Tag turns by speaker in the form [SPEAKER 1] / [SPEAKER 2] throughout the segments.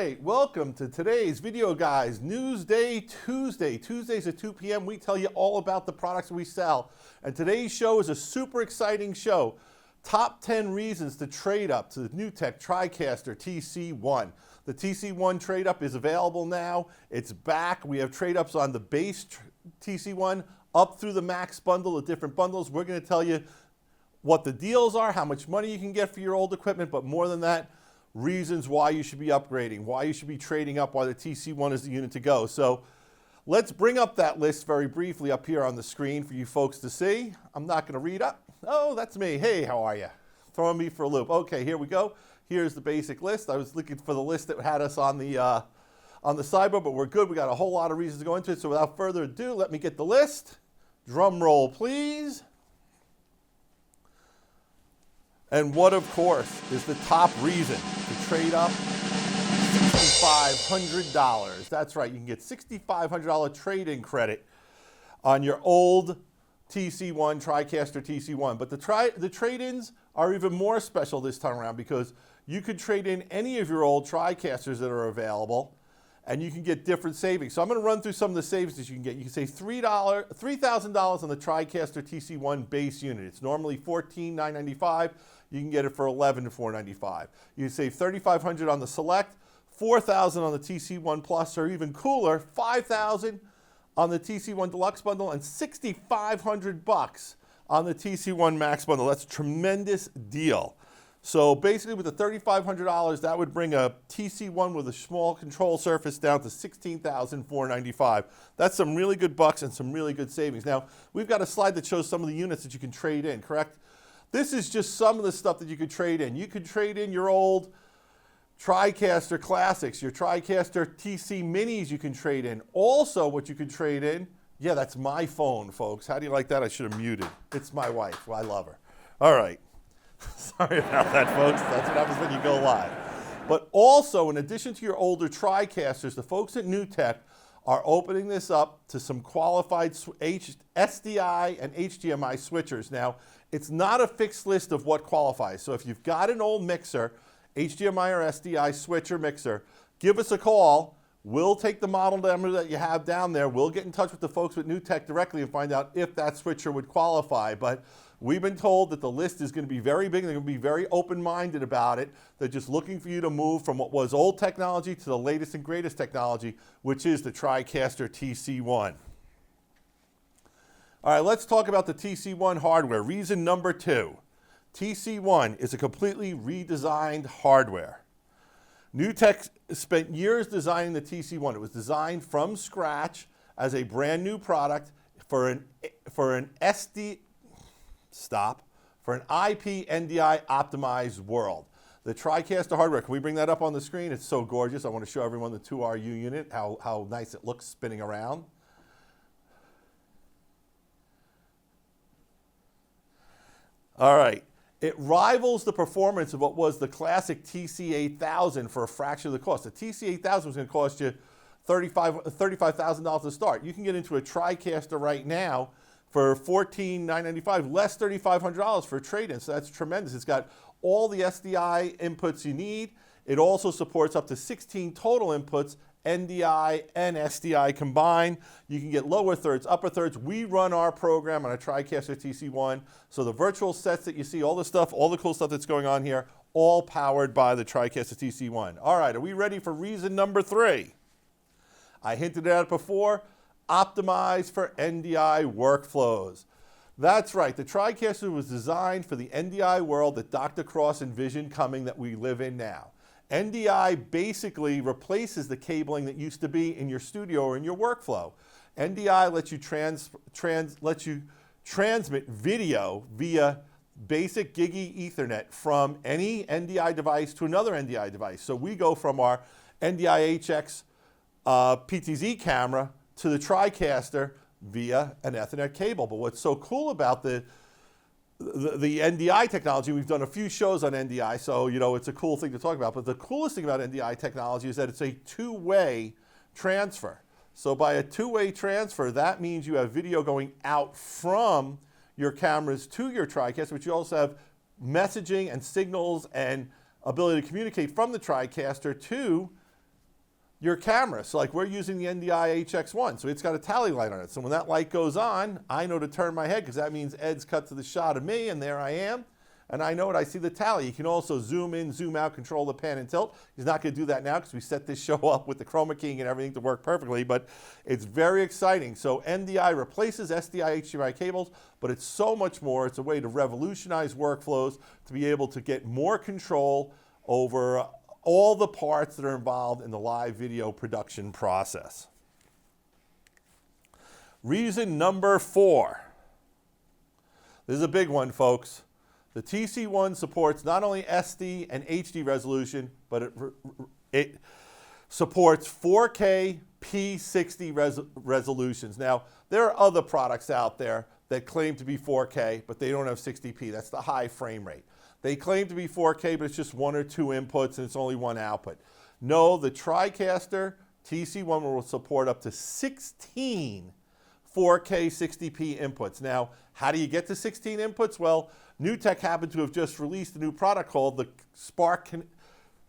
[SPEAKER 1] right, welcome to today's Videoguys NewsDay Tuesday. Tuesdays at 2 p.m. we tell you all about the products we sell. And today's show is a super exciting show. Top 10 reasons to trade up to the NewTek TriCaster TC1. The TC1 trade up is available now. It's back. We have trade ups on the base TC1 up through the Max bundle, the different bundles. We're going to tell you what the deals are, how much money you can get for your old equipment, but more than that, reasons why you should be upgrading, why you should be trading up, why the TC1 is the unit to go. So let's bring up that list very briefly up here on the screen for you folks to see. I'm not going to read up. Oh, that's me. Hey, how are you? Throwing me for a loop. Okay, here we go. Here's the basic list. I was looking for the list that had us on the sidebar, but we're good. We got a whole lot of reasons to go into it. So without further ado, let me get the list. Drum roll, please. And what, of course, is the top reason to trade up? $6,500. That's right, you can get $6,500 trade-in credit on your old TC1, TriCaster TC1. But the trade-ins are even more special this time around because you could trade in any of your old TriCasters that are available, and you can get different savings. So I'm going to run through some of the savings that you can get. You can save $3,000 on the TriCaster TC1 base unit. It's normally $14,995. You can get it for $11,495. You can save $3,500 on the Select, $4,000 on the TC1 Plus, or even cooler, $5,000 on the TC1 Deluxe bundle, and $6,500 on the TC1 Max bundle. That's a tremendous deal. So basically with the $3,500, that would bring a TC1 with a small control surface down to $16,495. That's some really good bucks and some really good savings. Now, we've got a slide that shows some of the units that you can trade in, correct? This is just some of the stuff that you could trade in. You could trade in your old TriCaster Classics, your TriCaster TC Minis you can trade in. Also, what you could trade in, yeah, that's my phone, folks. How do you like that? I should have muted. It's my wife. Well, I love her. All right. Sorry about that, folks. That's what happens when you go live. But also, in addition to your older TriCasters, the folks at NewTek are opening this up to some qualified SDI and HDMI switchers. Now, it's not a fixed list of what qualifies. So if you've got an old mixer, HDMI or SDI switcher mixer, give us a call. We'll take the model number that you have down there. We'll get in touch with the folks at NewTek directly and find out if that switcher would qualify. But we've been told that the list is going to be very big. They're going to be very open-minded about it. They're just looking for you to move from what was old technology to the latest and greatest technology, which is the TriCaster TC1. All right, let's talk about the TC1 hardware. Reason number 2, TC1 is a completely redesigned hardware. NewTek spent years designing the TC1. It was designed from scratch as a brand new product for an IP NDI optimized world. The TriCaster hardware, can we bring that up on the screen? It's so gorgeous. I want to show everyone the 2RU unit, how nice it looks spinning around. All right, it rivals the performance of what was the classic TC8000 for a fraction of the cost. The TC8000 was going to cost you $35,000 to start. You can get into a TriCaster right now for $14,995, less $3,500 for a trade-in, so that's tremendous. It's got all the SDI inputs you need. It also supports up to 16 total inputs, NDI and SDI combined. You can get lower thirds, upper thirds. We run our program on a TriCaster TC1. So the virtual sets that you see, all the stuff, all the cool stuff that's going on here, all powered by the TriCaster TC1. All right, are we ready for reason number 3? I hinted at it before, optimized for NDI workflows. That's right, the TriCaster was designed for the NDI world that Dr. Cross envisioned coming that we live in now. NDI basically replaces the cabling that used to be in your studio or in your workflow. NDI lets you transmit video via basic GigE Ethernet from any NDI device to another NDI device. So we go from our NDI HX PTZ camera to the TriCaster via an Ethernet cable. But what's so cool about the NDI technology, we've done a few shows on NDI, so you know it's a cool thing to talk about, but the coolest thing about NDI technology is that it's a two-way transfer. So by a two-way transfer, that means you have video going out from your cameras to your TriCaster, but you also have messaging and signals and ability to communicate from the TriCaster to your camera. So like we're using the NDI HX1, so it's got a tally light on it. So when that light goes on, I know to turn my head because that means Ed's cut to the shot of me, and there I am. And I know it, I see the tally. You can also zoom in, zoom out, control the pan and tilt. He's not going to do that now because we set this show up with the chroma keying and everything to work perfectly, but it's very exciting. So NDI replaces SDI HDMI cables, but it's so much more. It's a way to revolutionize workflows, to be able to get more control over all the parts that are involved in the live video production process. Reason number 4. This is a big one, folks. The TC1 supports not only SD and HD resolution, but it supports 4K P60 resolutions. Now, there are other products out there that claim to be 4K, but they don't have 60p. That's the high frame rate. They claim to be 4K, but it's just 1 or 2 inputs and it's only 1 output. No, the TriCaster TC1 will support up to 16 4K 60p inputs. Now, how do you get to 16 inputs? Well, NewTek happened to have just released a new product called the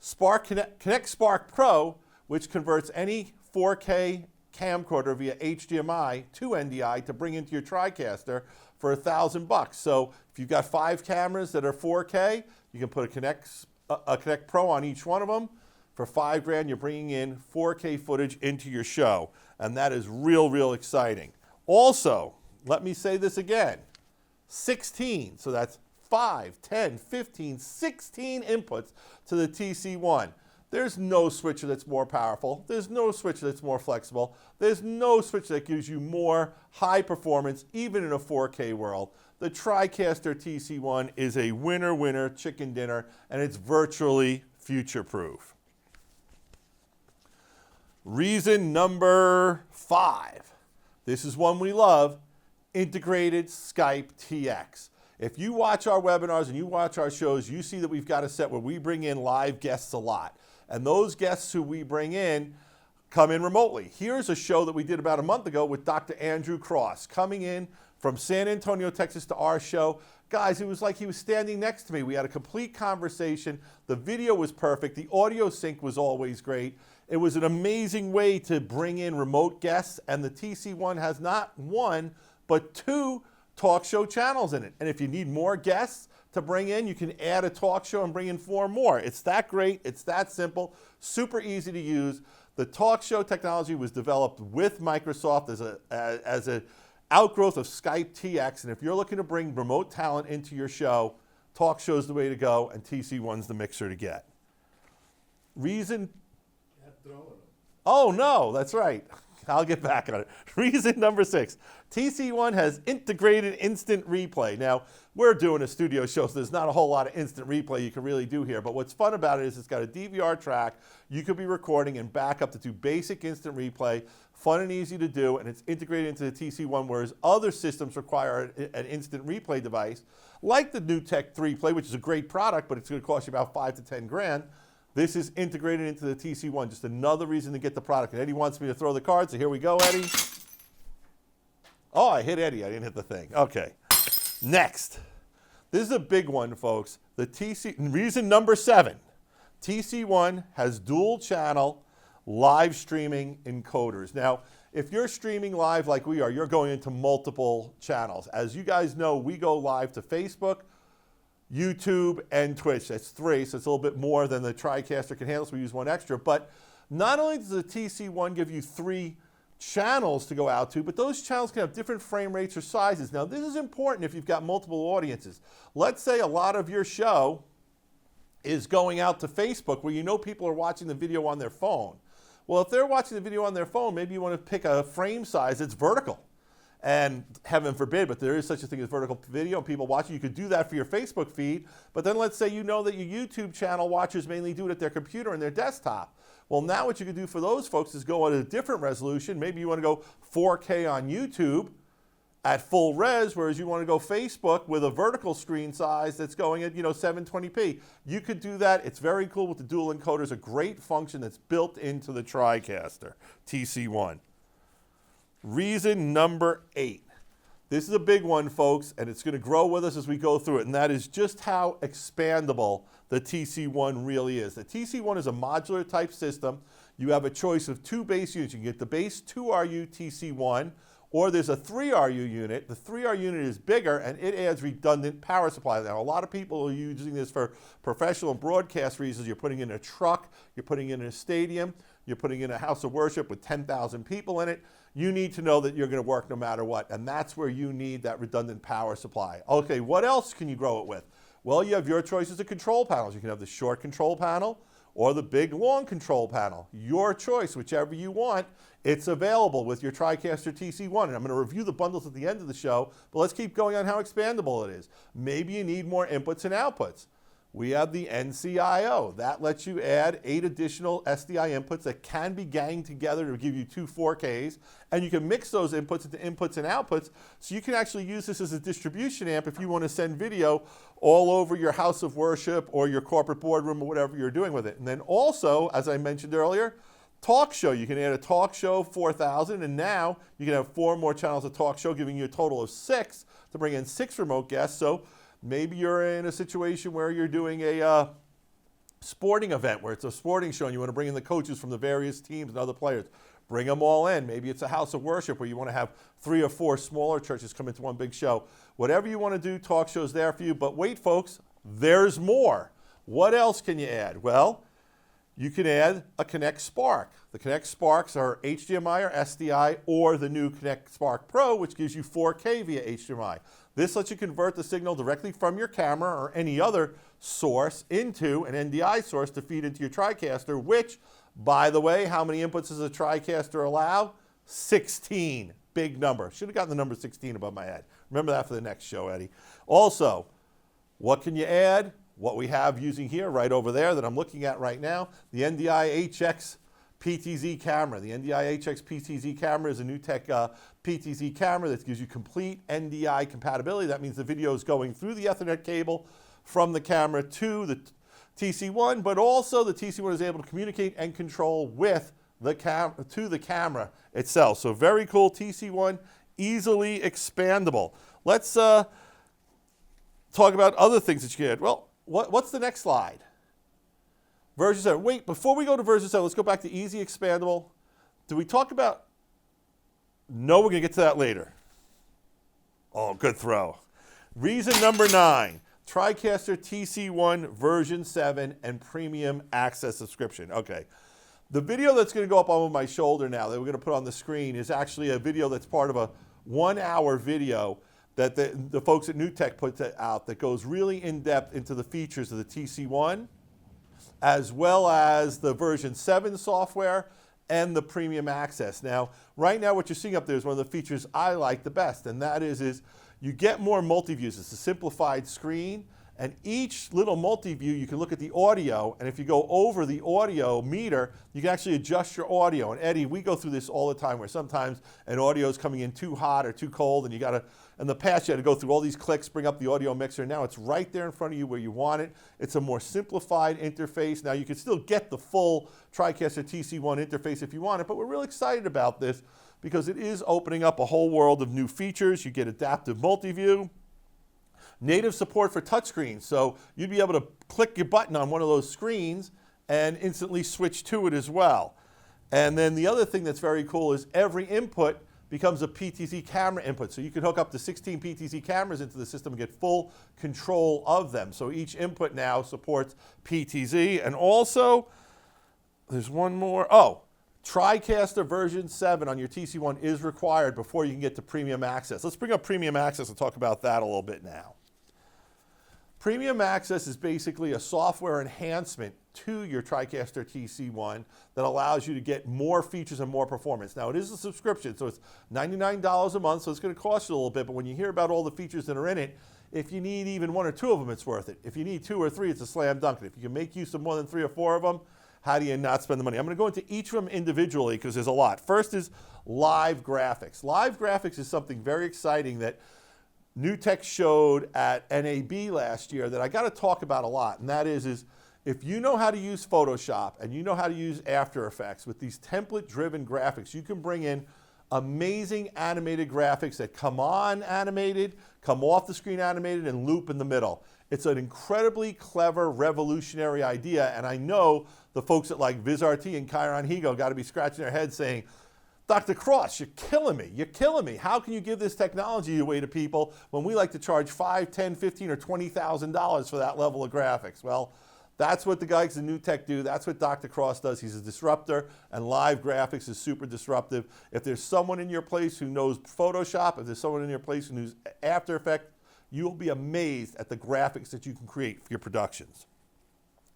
[SPEAKER 1] Connect Spark Pro, which converts any 4K camcorder via HDMI to NDI to bring into your TriCaster for $1,000. So if you've got 5 cameras that are 4K, you can put a Connect Pro on each one of them. For $5 grand, you're bringing in 4K footage into your show, and that is real, real exciting. Also, let me say this again, 16, so that's 5, 10, 15, 16 inputs to the TC1. There's no switcher that's more powerful. There's no switcher that's more flexible. There's no switcher that gives you more high performance, even in a 4K world. The TriCaster TC1 is a winner chicken dinner, and it's virtually future-proof. Reason number 5. This is one we love, integrated Skype TX. If you watch our webinars and you watch our shows, you see that we've got a set where we bring in live guests a lot. And those guests who we bring in come in remotely. Here's a show that we did about a month ago with Dr. Andrew Cross, coming in from San Antonio, Texas to our show. Guys, it was like he was standing next to me. We had a complete conversation. The video was perfect. The audio sync was always great. It was an amazing way to bring in remote guests, and the TC1 has not 1, but 2 talk show channels in it. And if you need more guests to bring in, you can add a talk show and bring in 4 more. It's that great, it's that simple, super easy to use. The talk show technology was developed with Microsoft as an outgrowth of Skype TX, and if you're looking to bring remote talent into your show, talk show's the way to go, and TC1's the mixer to get. Reason... Oh no, that's right. I'll get back on it. Reason number 6, TC1 has integrated instant replay. Now, we're doing a studio show, so there's not a whole lot of instant replay you can really do here, but what's fun about it is it's got a DVR track. You could be recording and back up to do basic instant replay, fun and easy to do, and it's integrated into the TC1, whereas other systems require an instant replay device, like the NewTek 3Play, which is a great product, but it's going to cost you about 5 to 10 grand. This is integrated into the TC1, just another reason to get the product. And Eddie wants me to throw the card, so here we go, Eddie. Oh, I hit Eddie, I didn't hit the thing. Okay, next. This is a big one, folks. Reason number 7, TC1 has dual channel live streaming encoders. Now, if you're streaming live like we are, you're going into multiple channels. As you guys know, we go live to Facebook, YouTube, and Twitch. That's 3, so it's a little bit more than the TriCaster can handle, so we use 1 extra. But not only does the TC1 give you 3 channels to go out to, but those channels can have different frame rates or sizes. Now, this is important if you've got multiple audiences. Let's say a lot of your show is going out to Facebook where you know people are watching the video on their phone. Well, if they're watching the video on their phone, maybe you want to pick a frame size that's vertical. And heaven forbid, but there is such a thing as vertical video and people watching. You could do that for your Facebook feed, but then let's say you know that your YouTube channel watchers mainly do it at their computer and their desktop. Well, now what you can do for those folks is go at a different resolution. Maybe you want to go 4K on YouTube at full res, whereas you want to go Facebook with a vertical screen size that's going at 720p. You could do that. It's very cool with the dual encoders, a great function that's built into the TriCaster TC1. Reason number 8. This is a big one, folks, and it's going to grow with us as we go through it, and that is just how expandable the TC1 really is. The TC1 is a modular type system. You have a choice of 2 base units. You can get the base 2RU TC1, or there's a 3RU unit. The 3RU unit is bigger, and it adds redundant power supply. Now, a lot of people are using this for professional and broadcast reasons. You're putting in a truck, you're putting in a stadium, you're putting in a house of worship with 10,000 people in it. You need to know that you're going to work no matter what, and that's where you need that redundant power supply. Okay, what else can you grow it with? Well, you have your choices of control panels. You can have the short control panel or the big long control panel. Your choice, whichever you want. It's available with your TriCaster TC1, and I'm going to review the bundles at the end of the show, but let's keep going on how expandable it is. Maybe you need more inputs and outputs. We have the NCIO. That lets you add 8 additional SDI inputs that can be ganged together to give you 2 4Ks, and you can mix those inputs into inputs and outputs, so you can actually use this as a distribution amp if you want to send video all over your house of worship or your corporate boardroom or whatever you're doing with it. And then also, as I mentioned earlier, talk show. You can add a talk show 4000, and now you can have 4 more channels of talk show, giving you a total of 6 to bring in 6 remote guests. So maybe you're in a situation where you're doing a sporting event where it's a sporting show and you want to bring in the coaches from the various teams and other players. Bring them all in. Maybe it's a house of worship where you want to have 3 or 4 smaller churches come into one big show. Whatever you want to do, talk show's there for you. But wait, folks, there's more. What else can you add? Well, you can add a Connect Spark. The Connect Sparks are HDMI or SDI, or the new Connect Spark Pro, which gives you 4K via HDMI. This lets you convert the signal directly from your camera or any other source into an NDI source to feed into your TriCaster, which, by the way, how many inputs does a TriCaster allow? 16. Big number. Should have gotten the number 16 above my head. Remember that for the next show, Eddie. Also, what can you add? What we have using here right over there that I'm looking at right now, the NDI HX PTZ camera. The NDI HX PTZ camera is a NewTek PTZ camera that gives you complete NDI compatibility. That means the video is going through the Ethernet cable from the camera to the TC1, but also the TC1 is able to communicate and control with the camera itself. So very cool. TC1, easily expandable. Let's talk about other things that you can add. Well, what's the next slide? Version 7. Wait, before we go to version 7, let's go back to easy expandable. Did we talk about? No, we're going to get to that later. Oh, good throw. Reason number 9, TriCaster TC1 version 7 and premium access subscription. Okay. The video that's going to go up over my shoulder now that we're going to put on the screen is actually a video that's part of a 1-hour video that the folks at NewTek put out that goes really in-depth into the features of the TC1, as well as the version 7 software and the premium access. Now, right now what you're seeing up there is one of the features I like the best, and that is you get more multi-views. It's a simplified screen, and each little multi-view you can look at the audio, and if you go over the audio meter, you can actually adjust your audio. And Eddie, we go through this all the time where sometimes an audio is coming in too hot or too cold, and you got to, in the past, you had to go through all these clicks, bring up the audio mixer. Now it's right there in front of you where you want it. It's a more simplified interface. Now you can still get the full TriCaster TC1 interface if you want it, but we're really excited about this because it is opening up a whole world of new features. You get adaptive multi-view, native support for touchscreens. So you'd be able to click your button on one of those screens and instantly switch to it as well. And then the other thing that's very cool is every input becomes a PTZ camera input. So you can hook up to 16 PTZ cameras into the system and get full control of them. So each input now supports PTZ. And also, there's one more. Oh, TriCaster version 7 on your TC1 is required before you can get to premium access. Let's bring up premium access and talk about that a little bit now. Premium access is basically a software enhancement to your TriCaster TC1 that allows you to get more features and more performance. Now, it is a subscription, so it's $99 a month, so it's going to cost you a little bit, but when you hear about all the features that are in it, if you need even 1 or 2 of them, it's worth it. If you need 2 or 3, it's a slam dunk. And if you can make use of more than 3 or 4 of them, how do you not spend the money? I'm going to go into each of them individually because there's a lot. First is live graphics. Live graphics is something very exciting that NewTek showed at NAB last year that I got to talk about a lot, and that is if you know how to use Photoshop and you know how to use After Effects with these template-driven graphics, you can bring in amazing animated graphics that come on animated, come off the screen animated, and loop in the middle. It's an incredibly clever, revolutionary idea, and I know the folks at like VizRT and Chiron Higo got to be scratching their heads saying, Dr. Cross, you're killing me. You're killing me. How can you give this technology away to people when we like to charge $5, $10, $15, or $20,000 for that level of graphics? Well, that's what the guys in NewTek do. That's what Dr. Cross does. He's a disruptor, and live graphics is super disruptive. If there's someone in your place who knows Photoshop, if there's someone in your place who knows After Effects, you'll be amazed at the graphics that you can create for your productions.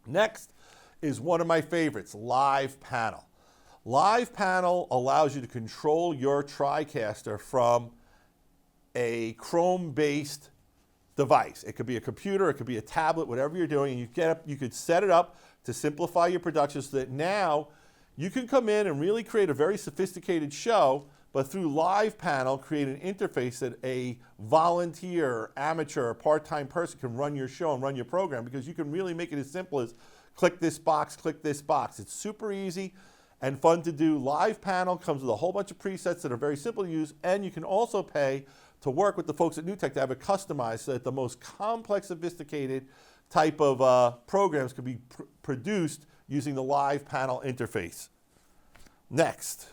[SPEAKER 1] Next is one of my favorites, Live Panel. Live Panel allows you to control your TriCaster from a Chrome-based device. It could be a computer, it could be a tablet, whatever you're doing, and you could set it up to simplify your production so that now you can come in and really create a very sophisticated show, but through Live Panel, create an interface that a volunteer, amateur, or part-time person can run your show and run your program, because you can really make it as simple as click this box, click this box. It's super easy and fun to do. Live Panel comes with a whole bunch of presets that are very simple to use, and you can also pay to work with the folks at NewTek to have it customized so that the most complex, sophisticated type of programs can be produced using the Live Panel interface. Next.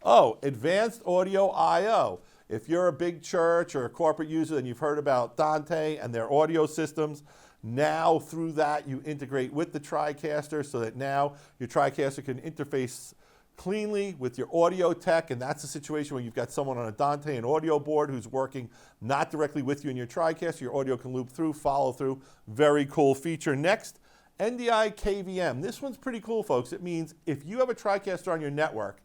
[SPEAKER 1] Oh, Advanced Audio I/O. If you're a big church or a corporate user, then you've heard about Dante and their audio systems. Now, through that, you integrate with the TriCaster so that now your TriCaster can interface cleanly with your audio tech, and that's a situation where you've got someone on a Dante and audio board who's working not directly with you in your TriCaster. Your audio can loop through, follow through. Very cool feature. Next, NDI KVM. This one's pretty cool, folks. It means if you have a TriCaster on your network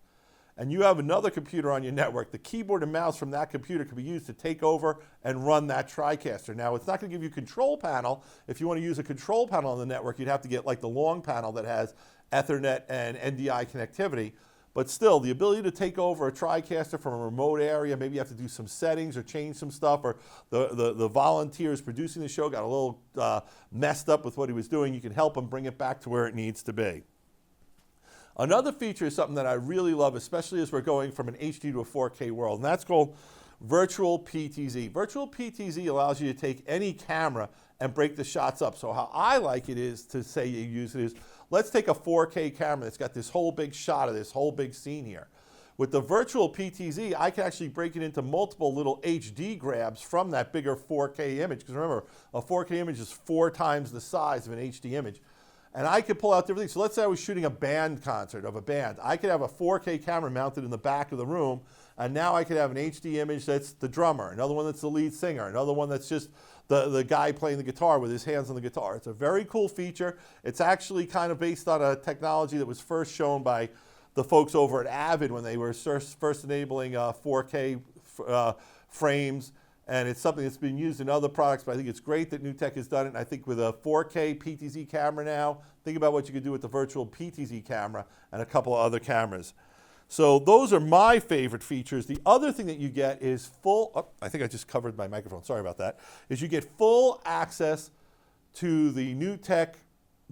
[SPEAKER 1] and you have another computer on your network, the keyboard and mouse from that computer can be used to take over and run that TriCaster. Now, it's not going to give you a control panel. If you want to use a control panel on the network, you'd have to get like the long panel that has Ethernet and NDI connectivity. But still, the ability to take over a TriCaster from a remote area, maybe you have to do some settings or change some stuff, or the volunteers producing the show got a little messed up with what he was doing, you can help him bring it back to where it needs to be. Another feature is something that I really love, especially as we're going from an HD to a 4K world, and that's called Virtual PTZ. Virtual PTZ allows you to take any camera and break the shots up. So how I like it is to say you use it is, let's take a 4K camera that's got this whole big shot of this whole big scene here. With the Virtual PTZ, I can actually break it into multiple little HD grabs from that bigger 4K image, because remember, a 4K image is 4 times the size of an HD image. And I could pull out different things. So let's say I was shooting a band concert of a band. I could have a 4K camera mounted in the back of the room, and now I could have an HD image that's the drummer, another one that's the lead singer, another one that's just the guy playing the guitar with his hands on the guitar. It's a very cool feature. It's actually kind of based on a technology that was first shown by the folks over at Avid when they were first enabling 4K frames. And it's something that's been used in other products, but I think it's great that NewTek has done it. And I think with a 4K PTZ camera now, think about what you could do with the Virtual PTZ camera and a couple of other cameras. So those are my favorite features. The other thing that you get is I think I just covered my microphone, sorry about that, is you get full access to the NewTek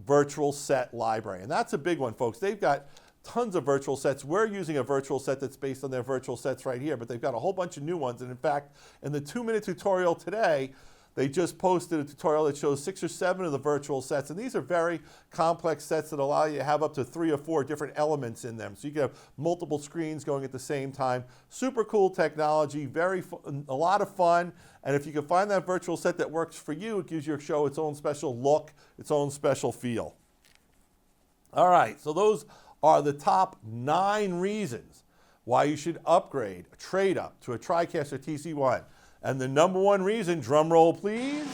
[SPEAKER 1] virtual set library. And that's a big one, folks. They've got tons of virtual sets. We're using a virtual set that's based on their virtual sets right here, but they've got a whole bunch of new ones. And in fact, in the 2-minute tutorial today, they just posted a tutorial that shows 6 or 7 of the virtual sets. And these are very complex sets that allow you to have up to 3 or 4 different elements in them. So you can have multiple screens going at the same time. Super cool technology, a lot of fun. And if you can find that virtual set that works for you, it gives your show its own special look, its own special feel. All right, so those are the top 9 reasons why you should upgrade, trade up to a TriCaster TC1. And the number 1 reason, drum roll please.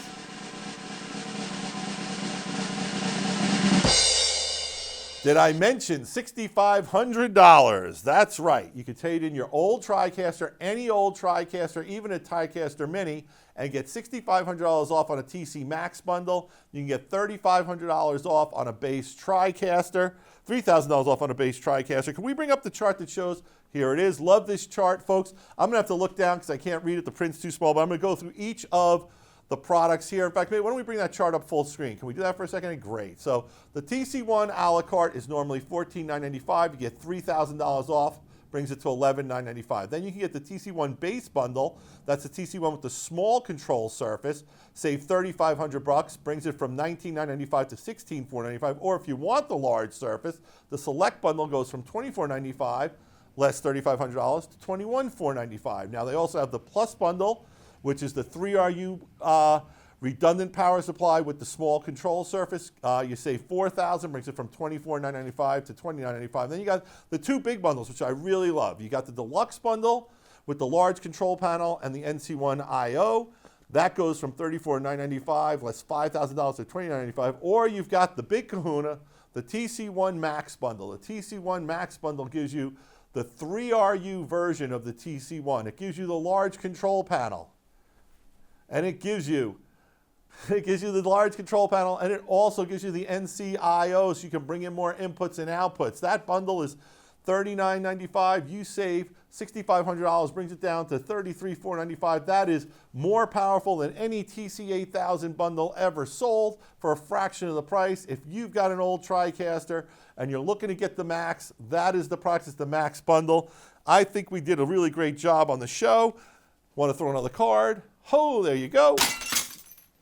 [SPEAKER 1] Did I mention $6,500? That's right. You can trade in your old TriCaster, any old TriCaster, even a TriCaster Mini, and get $6,500 off on a TC Max bundle. You can get $3,500 off on a base TriCaster, $3,000 off on a base TriCaster. Can we bring up the chart that shows? Here it is. Love this chart, folks. I'm going to have to look down because I can't read it. The print's too small, but I'm going to go through each of the products here. In fact, why don't we bring that chart up full screen? Can we do that for a second? Great. So the TC1 a la carte is normally $14,995. You get $3,000 off brings it to $11,995. Then you can get the TC1 base bundle. That's the TC1 with the small control surface. Save $3,500, brings it from $19,995 to $16,495. Or if you want the large surface, the select bundle goes from $24,995, less $3,500, to $21,495. Now they also have the plus bundle, which is the 3RU redundant power supply with the small control surface. You save $4,000, brings it from $24,995 to $29,995. Then you got the two big bundles, which I really love. You got the deluxe bundle with the large control panel and the NC1 IO. That goes from $34,995 less $5,000 to $29,995. Or you've got the big kahuna, the TC1 Max bundle. The TC1 Max bundle gives you the 3RU version of the TC1. It gives you the large control panel. And it gives you the large control panel, and it also gives you the NC-IO, so you can bring in more inputs and outputs. That bundle is $39,995. You save $6,500, brings it down to $33,495. That is more powerful than any TC8000 bundle ever sold for a fraction of the price. If you've got an old TriCaster and you're looking to get the Max, that is the product. It's the Max bundle. I think we did a really great job on the show. Want to throw another card? Oh, there you go.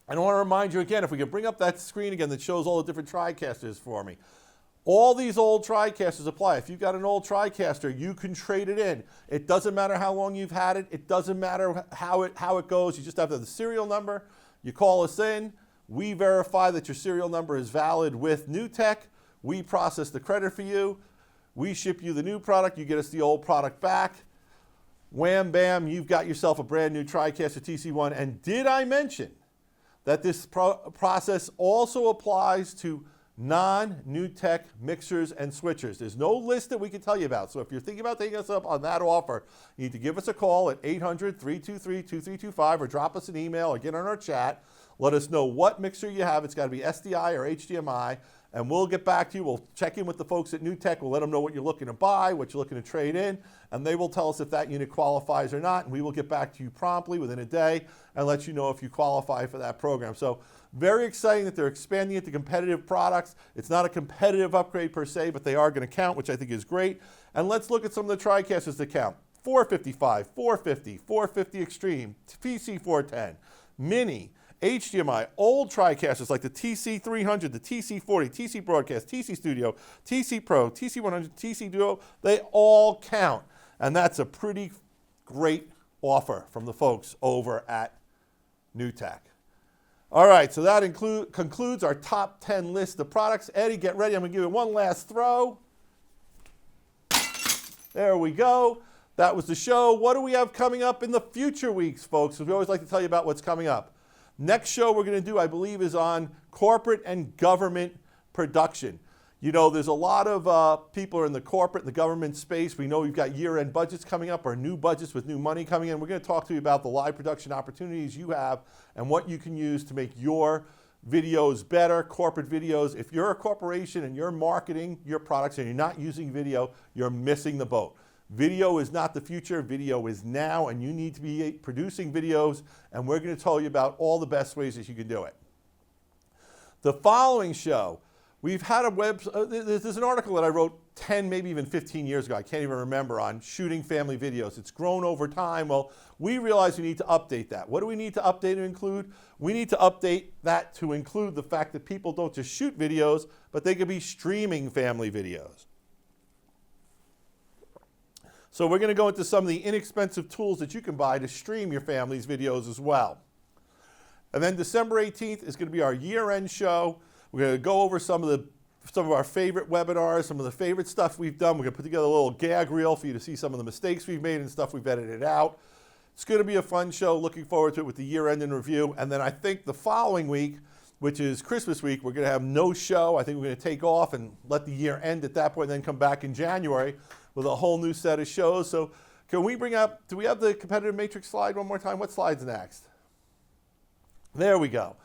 [SPEAKER 1] And I want to remind you again, if we can bring up that screen again that shows all the different TriCasters for me. All these old TriCasters apply. If you've got an old TriCaster, you can trade it in. It doesn't matter how long you've had it. It doesn't matter how it goes. You just have to have the serial number. You call us in. We verify that your serial number is valid with NewTek. We process the credit for you. We ship you the new product. You get us the old product back. Wham, bam, you've got yourself a brand new TriCaster TC1. And did I mention that this process also applies to non-NewTek mixers and switchers? There's no list that we can tell you about. So if you're thinking about taking us up on that offer, you need to give us a call at 800-323-2325 or drop us an email or get on our chat. Let us know what mixer you have. It's got to be SDI or HDMI, and we'll get back to you. We'll check in with the folks at NewTek. We'll let them know what you're looking to buy, what you're looking to trade in, and they will tell us if that unit qualifies or not, and we will get back to you promptly within a day and let you know if you qualify for that program. So very exciting that they're expanding it to competitive products. It's not a competitive upgrade per se, but they are going to count, which I think is great. And let's look at some of the TriCasters that count. 455, 450, 450 Extreme, PC410, Mini, HDMI, old TriCasters like the TC300, the TC40, TC Broadcast, TC Studio, TC Pro, TC100, TC Duo, they all count. And that's a pretty great offer from the folks over at NewTek. All right, so that concludes our top 10 list of products. Eddie, get ready. I'm going to give you one last throw. There we go. That was the show. What do we have coming up in the future weeks, folks? We always like to tell you about what's coming up. Next show we're going to do, I believe, is on corporate and government production. You know, there's a lot of people in the corporate and the government space. We know we've got year-end budgets coming up, or new budgets with new money coming in. We're going to talk to you about the live production opportunities you have and what you can use to make your videos better, corporate videos. If you're a corporation and you're marketing your products and you're not using video, you're missing the boat. Video is not the future, video is now, and you need to be producing videos, and we're going to tell you about all the best ways that you can do it. The following show, we've had there's an article that I wrote 10, maybe even 15 years ago, I can't even remember, on shooting family videos. It's grown over time. Well, we realized we need to update that. What do we need to update and include? We need to update that to include the fact that people don't just shoot videos, but they could be streaming family videos. So we're going to go into some of the inexpensive tools that you can buy to stream your family's videos as well. And then December 18th is going to be our year-end show. We're going to go over some of our favorite webinars, some of the favorite stuff we've done. We're going to put together a little gag reel for you to see some of the mistakes we've made and stuff we've edited out. It's going to be a fun show. Looking forward to it with the year-end in review. And then I think the following week, which is Christmas week, we're going to have no show. I think we're going to take off and let the year end at that point, and then come back in January with a whole new set of shows. So can we bring up, do we have the competitive matrix slide one more time? What slide's next? There we go.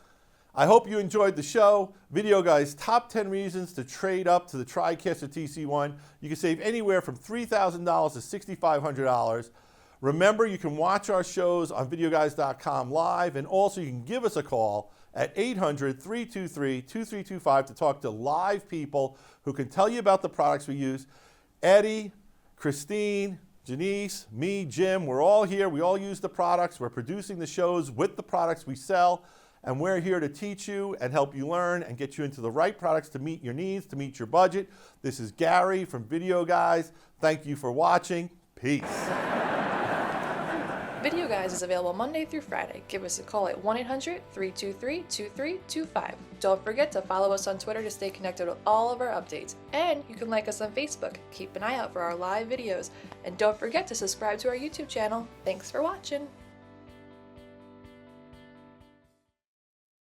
[SPEAKER 1] I hope you enjoyed the show. Video Guys, top 10 reasons to trade up to the TriCaster TC1. You can save anywhere from $3,000 to $6,500. Remember, you can watch our shows on videoguys.com live, and also you can give us a call at 800-323-2325 to talk to live people who can tell you about the products we use. Eddie Christine, Janice, me, Jim, we're all here. We all use the products. We're producing the shows with the products we sell. And we're here to teach you and help you learn and get you into the right products to meet your needs, to meet your budget. This is Gary from Video Guys. Thank you for watching. Peace.
[SPEAKER 2] Video Guys is available Monday through Friday. Give us a call at 1-800-323-2325. Don't forget to follow us on Twitter to stay connected with all of our updates. And you can like us on Facebook. Keep an eye out for our live videos. And don't forget to subscribe to our YouTube channel. Thanks for watching.